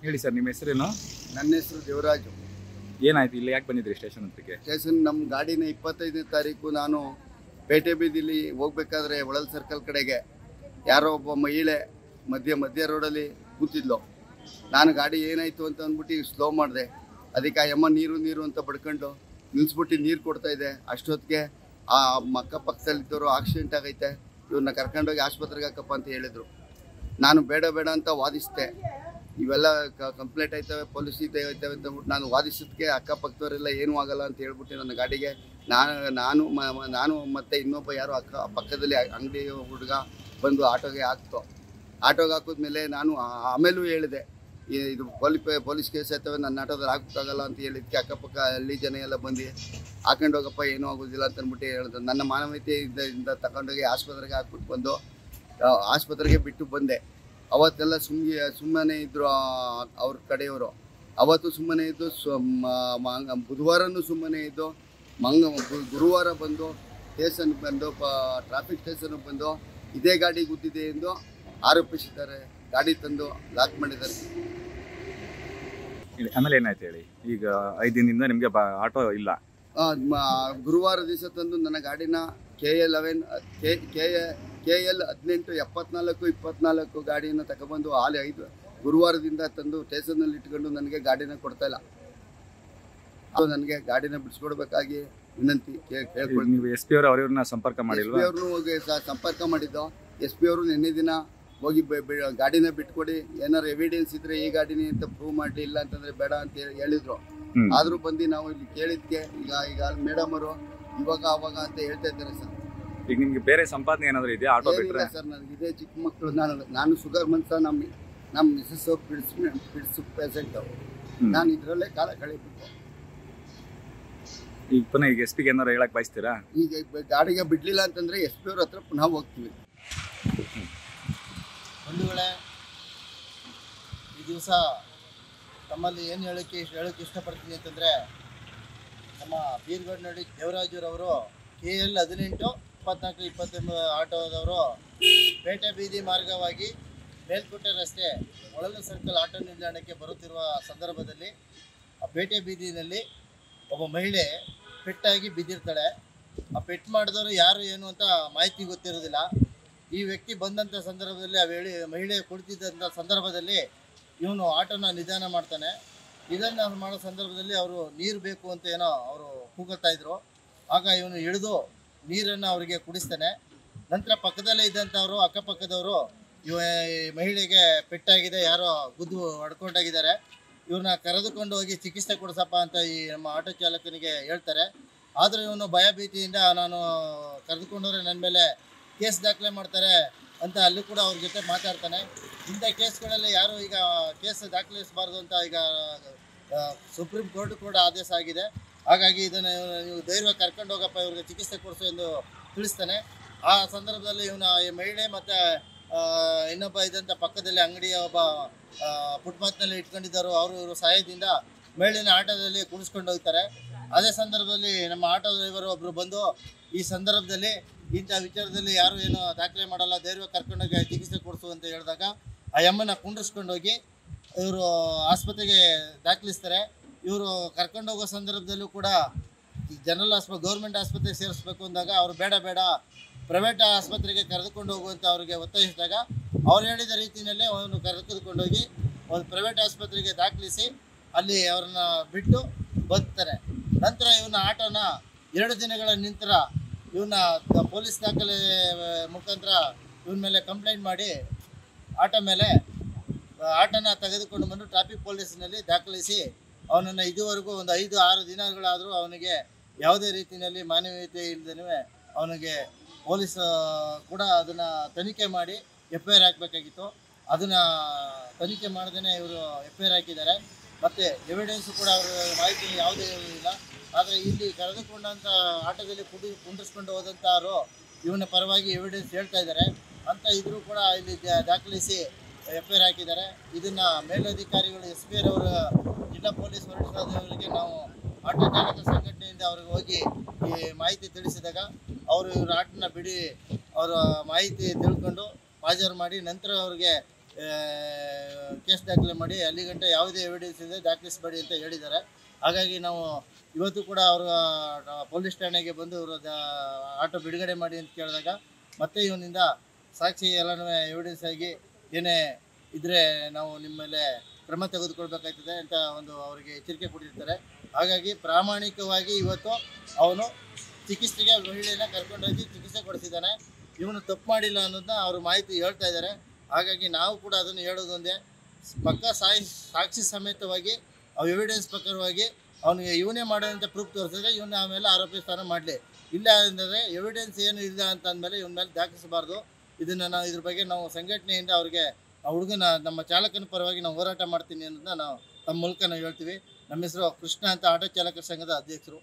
ಹೇಳಿ ಸರ್, ನಿಮ್ಮ ಹೆಸರೇನು? ನನ್ನ ಹೆಸರು ದೇವರಾಜು. ಏನಾಯ್ತು, ಇಲ್ಲಿ ಯಾಕೆ ಬಂದಿದ್ರಿ ಸ್ಟೇಷನ್ ಹತ್ರಕ್ಕೆ? ಸ್ಟೇಷನ್ ನಮ್ಮ ಗಾಡಿನ 25ನೇ ತಾರೀಕು ನಾನು ಪೇಟೆ ಬೀದಿಲಿ ಹೋಗ್ಬೇಕಾದ್ರೆ ಹೊಳಲ್ ಸರ್ಕಲ್ ಕಡೆಗೆ ಯಾರೋ ಒಬ್ಬ ಮಹಿಳೆ ಮಧ್ಯ ರೋಡಲ್ಲಿ ಕೂತಿದ್ಲು. ನಾನು ಗಾಡಿ ಏನಾಯಿತು ಅಂತ ಅಂದ್ಬಿಟ್ಟು ಸ್ಲೋ ಮಾಡಿದೆ. ಅದಕ್ಕೆ ಆ ಯಮ್ಮ ನೀರು ಅಂತ ಬಡ್ಕೊಂಡು ನಿಲ್ಲಿಸ್ಬಿಟ್ಟು ನೀರು ಕೊಡ್ತಾಯಿದ್ದೆ. ಅಷ್ಟೊತ್ತಿಗೆ ಆ ಅಕ್ಕಪಕ್ಕದಲ್ಲಿದ್ದವರು ಆಕ್ಸಿಡೆಂಟ್ ಆಗೈತೆ, ಇವ್ರನ್ನ ಕರ್ಕೊಂಡೋಗಿ ಆಸ್ಪತ್ರೆಗೆ ಹಾಕಪ್ಪ ಅಂತ ಹೇಳಿದರು. ನಾನು ಬೇಡ ಅಂತ ವಾದಿಸಿದೆ. ಇವೆಲ್ಲ ಕಂಪ್ಲೇಂಟ್ ಆಯ್ತವೆ, ಪೊಲೀಸ್ ಐತವೆ ಅಂತ ಅಂದ್ಬಿಟ್ಟು ನಾನು ವಾದಿಸೋದಕ್ಕೆ ಅಕ್ಕಪಕ್ಕದವರೆಲ್ಲ ಏನೂ ಆಗಲ್ಲ ಅಂತ ಹೇಳ್ಬಿಟ್ಟು ನನ್ನ ಗಾಡಿಗೆ ನಾನು ಮತ್ತು ಇನ್ನೊಬ್ಬ ಯಾರೋ ಪಕ್ಕದಲ್ಲಿ ಅಂಗಡಿ ಹುಡುಗ ಬಂದು ಆಟೋಗೆ ಹಾಕಿದ್ಮೇಲೆ ನಾನು ಆಮೇಲೂ ಹೇಳಿದೆ, ಇದು ಪೊಲೀಸ್ ಕೇಸ್ ಆಯ್ತವೆ, ನನ್ನ ಆಟೋದಲ್ಲಿ ಹಾಕೋಕ್ಕಾಗಲ್ಲ ಅಂತ ಹೇಳಿದ್ದಕ್ಕೆ ಅಕ್ಕಪಕ್ಕ ಹಳ್ಳಿ ಜನ ಎಲ್ಲ ಬಂದು ಹಾಕೊಂಡು ಹೋಗಪ್ಪ ಏನೂ ಆಗೋದಿಲ್ಲ ಅಂತ ಅಂದ್ಬಿಟ್ಟು ಹೇಳಿದ್ರು. ನನ್ನ ಮಾನವೀಯತೆಯಿಂದ ತಗೊಂಡೋಗಿ ಆಸ್ಪತ್ರೆಗೆ ಹಾಕ್ಬಿಟ್ಟು ಬಂದು ಆಸ್ಪತ್ರೆಗೆ ಬಿಟ್ಟು ಬಂದೆ. ಅವತ್ತೆಲ್ಲ ಸುಮ್ಮನೆ ಇದ್ದರು ಅವ್ರ ಕಡೆಯವರು. ಅವತ್ತು ಸುಮ್ಮನೆ ಇದ್ದು ಬುಧವಾರನೂ ಸುಮ್ಮನೆ ಇದ್ದು ಗುರುವಾರ ಬಂದು ಸ್ಟೇಷನ್ಗೆ ಬಂದು ಟ್ರಾಫಿಕ್ ಸ್ಟೇಷನ್ಗೆ ಬಂದು ಇದೇ ಗಾಡಿ ಗುದ್ದಿದೆ ಎಂದು ಆರೋಪಿಸಿದ್ದಾರೆ. ಗಾಡಿ ತಂದು ಲಾಕ್ ಮಾಡಿದ್ದಾರೆ. ಆಮೇಲೆ ಏನಾಯ್ತು ಹೇಳಿ? ಈಗ 5 ದಿನದಿಂದ ನಿಮಗೆ ಆಟೋ ಇಲ್ಲ. ಗುರುವಾರ ದಿವಸ ತಂದು ನನ್ನ ಗಾಡಿನ KL 1874 ಗಾಡಿಯನ್ನು ತಗೊಬಂದು ಹಾಲಿ 5 ಗುರುವಾರದಿಂದ ತಂದು ಸ್ಟೇಷನ್ನಲ್ಲಿ ಇಟ್ಕೊಂಡು ನನಗೆ ಗಾಡಿನ ಕೊಡ್ತಾ ಇಲ್ಲ. ನನಗೆ ಗಾಡಿನ ಬಿಡಿಸ್ಕೊಡ್ಬೇಕಾಗಿ ವಿನಂತಿ ಕೇಳ್ಕೊಂಡು. ನೀವು SP ಅವರು ಅವ್ರನ್ನ ಸಂಪರ್ಕ ಮಾಡಿಲ್ವಾ? SP ಅವ್ರನ್ನೂ ಹೋಗಿ ಸಂಪರ್ಕ ಮಾಡಿದ್ದು. SP ಅವರು ನಿನ್ನೆ ದಿನ ಹೋಗಿ ಗಾಡಿನ ಬಿಟ್ಕೊಡಿ, ಏನಾರು ಎವಿಡೆನ್ಸ್ ಇದ್ರೆ ಈ ಗಾಡಿನಿ ಅಂತ ಪ್ರೂವ್ ಮಾಡಿ, ಇಲ್ಲ ಅಂತಂದ್ರೆ ಬೇಡ ಅಂತ ಹೇಳಿದ್ರು. ಆದ್ರೂ ಬಂದು ನಾವು ಇಲ್ಲಿ ಕೇಳಿದ್ಕೆ ಈಗ ಮೇಡಮ್ ಅವರು ಇವಾಗ ಅವಾಗ ಅಂತ ಹೇಳ್ತಾ ಇದ್ದಾರೆ ಸರ್. ಈಗ ನಿಮ್ಗೆ ಬೇರೆ ಸಂಪಾದನೆ ಏನಾದ್ರು ಇದೆಯಾ ಆಟೋ ಬಿಟ್ರೆ? ಸರ್, ನನಗೆ ಇದೇ ಚಿಕ್ಕ ಮಕ್ಕಳು. ನಾನು ಶುಗರ್ ಮನ್ಸ, ನಮ್ಮ ಮಿಸಸ್ ಪಿಡ್ಸ್ ಪೇಷಂಟ್. ನಾನು ಇದರಲ್ಲೇ ಕಾಲ ಕಳೀಬೇಕು. ಈಗ ಪುನಃ ಈಗ SP ಗೆ ಏನಾರು ಹೇಳಕ್ ಬಯಸ್ತೀರಾ? ಈಗ ಗಾಡಿಗೆ ಬಿಡ್ಲಿಲ್ಲ ಅಂತಂದ್ರೆ SP ಅವ್ರ ಹತ್ರ ಪುನಃ ಹೋಗ್ತೀವಿ. ಬಂಧುಗಳೇ, ಈ ದಿವಸ ತಮ್ಮಲ್ಲಿ ಏನು ಹೇಳೋಕ್ಕೆ ಇಷ್ಟಪಡ್ತೀನಿ ಅಂತಂದರೆ, ನಮ್ಮ ಬೀರ್ಗಡ್ನಳ್ಳಿ ದೇವರಾಜರವರು KL 18 24 29 ಆಟೋದವರು ಪೇಟೆ ಬೀದಿ ಮಾರ್ಗವಾಗಿ ಮೇಲ್ಕೋಟೆ ರಸ್ತೆ ಹೊಳಲು ಸರ್ಕಲ್ ಆಟೋ ನಿಲ್ದಾಣಕ್ಕೆ ಬರುತ್ತಿರುವ ಸಂದರ್ಭದಲ್ಲಿ ಆ ಪೇಟೆ ಬೀದಿನಲ್ಲಿ ಒಬ್ಬ ಮಹಿಳೆ ಪೆಟ್ಟಾಗಿ ಬಿದ್ದಿರ್ತಾಳೆ. ಆ ಪೆಟ್ಟು ಮಾಡಿದವರು ಯಾರು ಏನು ಅಂತ ಮಾಹಿತಿ ಗೊತ್ತಿರೋದಿಲ್ಲ. ಈ ವ್ಯಕ್ತಿ ಬಂದಂಥ ಸಂದರ್ಭದಲ್ಲಿ ಮಹಿಳೆ ಕುಳಿತಿದ್ದಂಥ ಸಂದರ್ಭದಲ್ಲಿ ಇವನು ಆಟೋನ ನಿಧಾನ ಮಾಡ್ತಾನೆ. ನಿಧಾನ ಮಾಡೋ ಸಂದರ್ಭದಲ್ಲಿ ಅವರು ನೀರು ಬೇಕು ಅಂತ ಏನೋ ಅವರು ಕೂಗುತ್ತಾ ಇದ್ರು. ಆಗ ಇವನು ಇಳಿದು ನೀರನ್ನು ಅವರಿಗೆ ಕುಡಿಸ್ತಾನೆ. ನಂತರ ಪಕ್ಕದಲ್ಲೇ ಇದ್ದಂಥವರು ಅಕ್ಕಪಕ್ಕದವರು ಮಹಿಳೆಗೆ ಪೆಟ್ಟಾಗಿದೆ, ಯಾರೋ ಗುದ್ದು ಹೊಡ್ಕೊಂಡಾಗಿದ್ದಾರೆ, ಇವ್ರನ್ನ ಕರೆದುಕೊಂಡು ಹೋಗಿ ಚಿಕಿತ್ಸೆ ಕೊಡಿಸಪ್ಪ ಅಂತ ಈ ನಮ್ಮ ಆಟೋ ಚಾಲಕನಿಗೆ ಹೇಳ್ತಾರೆ. ಆದರೆ ಇವನು ಭಯ ಭೀತಿಯಿಂದ ನಾನು ಕರೆದುಕೊಂಡವ್ರೆ ನನ್ನ ಮೇಲೆ ಕೇಸ್ ದಾಖಲೆ ಮಾಡ್ತಾರೆ ಅಂತ ಅಲ್ಲಿ ಕೂಡ ಅವ್ರ ಜೊತೆ ಮಾತಾಡ್ತಾನೆ. ಇಂಥ ಕೇಸ್ಗಳಲ್ಲಿ ಯಾರು ಈಗ ಕೇಸ್ ದಾಖಲಿಸಬಾರ್ದು ಅಂತ ಈಗ ಸುಪ್ರೀಂ ಕೋರ್ಟ್ ಕೂಡ ಆದೇಶ ಆಗಿದೆ. ಹಾಗಾಗಿ ಇದನ್ನು ನೀವು ಧೈರ್ಯವಾಗಿ ಕರ್ಕೊಂಡು ಹೋಗಪ್ಪ, ಇವ್ರಿಗೆ ಚಿಕಿತ್ಸೆ ಕೊಡಿಸು ಎಂದು ತಿಳಿಸ್ತಾನೆ. ಆ ಸಂದರ್ಭದಲ್ಲಿ ಇವನ ಈ ಮಹಿಳೆ ಮತ್ತು ಇನ್ನೊಬ್ಬ ಇದ್ದಂಥ ಪಕ್ಕದಲ್ಲಿ ಅಂಗಡಿಯ ಒಬ್ಬ ಫುಟ್ಪಾತ್ನಲ್ಲಿ ಇಟ್ಕೊಂಡಿದ್ದರು. ಇವರು ಸಹಾಯದಿಂದ ಮಹಿಳೆನ ಆಟೋದಲ್ಲಿ ಕುಡಿಸ್ಕೊಂಡು ಹೋಗ್ತಾರೆ. ಅದೇ ಸಂದರ್ಭದಲ್ಲಿ ನಮ್ಮ ಆಟೋ ಡ್ರೈವರು ಒಬ್ಬರು ಬಂದು ಈ ಸಂದರ್ಭದಲ್ಲಿ ಇಂಥ ವಿಚಾರದಲ್ಲಿ ಯಾರು ಏನು ದಾಖಲೆ ಮಾಡಲ್ಲ, ಧೈರ್ಯವಾಗಿ ಕರ್ಕೊಂಡೋಗಿ ಚಿಕಿತ್ಸೆ ಕೊಡಿಸು ಅಂತ ಹೇಳಿದಾಗ ಆ ಎಮ್ಮನ್ನ ಕುಂಡ್ರಿಸ್ಕೊಂಡೋಗಿ ಇವರು ಆಸ್ಪತ್ರೆಗೆ ದಾಖಲಿಸ್ತಾರೆ. ಇವರು ಕರ್ಕೊಂಡೋಗೋ ಸಂದರ್ಭದಲ್ಲೂ ಕೂಡ ಗೌರ್ಮೆಂಟ್ ಆಸ್ಪತ್ರೆಗೆ ಸೇರಿಸ್ಬೇಕು ಅಂದಾಗ ಅವರು ಬೇಡ ಪ್ರೈವೇಟ್ ಆಸ್ಪತ್ರೆಗೆ ಕರೆದುಕೊಂಡು ಹೋಗುವಂತ ಅವರಿಗೆ ಒತ್ತಾಯಿಸಿದಾಗ ಅವ್ರು ಹೇಳಿದ ರೀತಿಯಲ್ಲೇ ಅವನು ಕರೆದುಕೊಂಡೋಗಿ ಒಂದು ಪ್ರೈವೇಟ್ ಆಸ್ಪತ್ರೆಗೆ ದಾಖಲಿಸಿ ಅಲ್ಲಿ ಅವ್ರನ್ನ ಬಿಟ್ಟು ಬರ್ತಾರೆ. ನಂತರ ಇವನ ಆಟೋನ 2 ದಿನಗಳ ನಂತರ ಇವನ್ನ ಪೊಲೀಸ್ ದಾಖಲೆ ಮುಖಾಂತರ ಇವನ ಮೇಲೆ ಕಂಪ್ಲೇಂಟ್ ಮಾಡಿ ಆಟೋನ ತೆಗೆದುಕೊಂಡು ಬಂದು ಟ್ರಾಫಿಕ್ ಪೊಲೀಸ್ನಲ್ಲಿ ದಾಖಲಿಸಿ ಅವನನ್ನು ಇದುವರೆಗೂ ಒಂದು 5-6 ದಿನಗಳಾದರೂ ಅವನಿಗೆ ಯಾವುದೇ ರೀತಿಯಲ್ಲಿ ಮಾನವೀಯತೆ ಇಲ್ಲದೇ ಅವನಿಗೆ ಪೊಲೀಸ್ ಕೂಡ ಅದನ್ನು ತನಿಖೆ ಮಾಡಿ FIR ಹಾಕಬೇಕಾಗಿತ್ತು. ಅದನ್ನು ತನಿಖೆ ಮಾಡದೇ ಇವರು FIR ಹಾಕಿದ್ದಾರೆ. ಮತ್ತು ಎವಿಡೆನ್ಸು ಕೂಡ ಅವರ ಮಾಹಿತಿ ಯಾವುದೇ ಇರಲಿಲ್ಲ. ಆದರೆ ಇಲ್ಲಿ ಕರೆದುಕೊಂಡಂಥ ಆಟೋದಲ್ಲಿ ಕುಂಡಿಸ್ಕೊಂಡು ಹೋದಂಥವರು ಇವನ ಪರವಾಗಿ ಎವಿಡೆನ್ಸ್ ಹೇಳ್ತಾ ಇದ್ದಾರೆ ಅಂತ ಇದ್ರೂ ಕೂಡ ಇಲ್ಲಿ ದಾಖಲಿಸಿ FIR ಹಾಕಿದ್ದಾರೆ. ಇದನ್ನು ಮೇಲಧಿಕಾರಿಗಳು SP ಅವರ ಜಿಲ್ಲಾ ಪೊಲೀಸ್ ವರಿಷ್ಠಾಧಿಕಾರಿಗೆ ನಾವು ಆಟೋ ಚಾಲಕ ಸಂಘಟನೆಯಿಂದ ಅವ್ರಿಗೆ ಹೋಗಿ ಈ ಮಾಹಿತಿ ತಿಳಿಸಿದಾಗ ಅವರು ಇವ್ರ ಆಟೋನ ಬಿಡಿ ಅವರ ಮಾಹಿತಿ ತಿಳ್ಕೊಂಡು ಹಾಜರು ಮಾಡಿ ನಂತರ ಅವ್ರಿಗೆ ಕೇಸ್ ದಾಖಲೆ ಮಾಡಿ ಅಲ್ಲಿ ಗಂಟ ಯಾವುದೇ ಎವಿಡೆನ್ಸ್ ಇದೆ ದಾಖಲಿಸಬೇಡಿ ಅಂತ ಹೇಳಿದ್ದಾರೆ. ಹಾಗಾಗಿ ನಾವು ಇವತ್ತು ಕೂಡ ಅವರು ಪೊಲೀಸ್ ಠಾಣೆಗೆ ಬಂದು ಆಟೋ ಬಿಡುಗಡೆ ಮಾಡಿ ಅಂತ ಕೇಳಿದಾಗ ಮತ್ತೆ ಇವನಿಂದ ಸಾಕ್ಷಿ ಎಲ್ಲನೂ ಎವಿಡೆನ್ಸ್ ಆಗಿ ಏನೇ ಇದ್ದರೆ ನಾವು ನಿಮ್ಮ ಮೇಲೆ ಕ್ರಮ ತೆಗೆದುಕೊಳ್ಬೇಕಾಗ್ತದೆ ಅಂತ ಒಂದು ಅವರಿಗೆ ಎಚ್ಚರಿಕೆ ಕೊಟ್ಟಿರ್ತಾರೆ. ಹಾಗಾಗಿ ಪ್ರಾಮಾಣಿಕವಾಗಿ ಇವತ್ತು ಅವನು ಚಿಕಿತ್ಸೆಗೆ ಮಹಿಳೆಯನ್ನ ಕರ್ಕೊಂಡೋಗಿ ಚಿಕಿತ್ಸೆ ಕೊಡಿಸಿದ್ದಾನೆ. ಇವನು ತಪ್ಪು ಮಾಡಿಲ್ಲ ಅನ್ನೋದನ್ನ ಅವರು ಮಾಹಿತಿ ಹೇಳ್ತಾ ಇದ್ದಾರೆ. ಹಾಗಾಗಿ ನಾವು ಕೂಡ ಅದನ್ನು ಹೇಳೋದೊಂದೇ, ಪಕ್ಕ ಸಾಕ್ಷಿ ಸಮೇತವಾಗಿ ಅವು ಎವಿಡೆನ್ಸ್ ಪ್ರಕಾರವಾಗಿ ಅವನಿಗೆ ಇವನೇ ಮಾಡೋದಂತ ಪ್ರೂಫ್ ತೋರಿಸಿದ್ರೆ ಇವನ್ನ ಆಮೇಲೆ ಆರೋಪಿ ಸ್ಥಾನ ಮಾಡಲಿ. ಇಲ್ಲ ಅಂದರೆ ಎವಿಡೆನ್ಸ್ ಏನು ಇಲ್ಲ ಅಂತ ಅಂದಮೇಲೆ ಇವನ ಮೇಲೆ ದಾಖಲಿಸಬಾರ್ದು. ಇದನ್ನು ನಾವು ಇದ್ರ ಬಗ್ಗೆ ನಾವು ಸಂಘಟನೆಯಿಂದ ಅವ್ರಿಗೆ ಆ ಹುಡುಗನ ನಮ್ಮ ಚಾಲಕನ ಪರವಾಗಿ ನಾವು ಹೋರಾಟ ಮಾಡ್ತೀನಿ ಅನ್ನೋದನ್ನ ನಾವು ತಮ್ಮ ಮೂಲಕ ನಾವು ಹೇಳ್ತೀವಿ. ನಮ್ಮ ಹೆಸರು ಕೃಷ್ಣ ಅಂತ, ಆಟೋ ಚಾಲಕರ ಸಂಘದ ಅಧ್ಯಕ್ಷರು.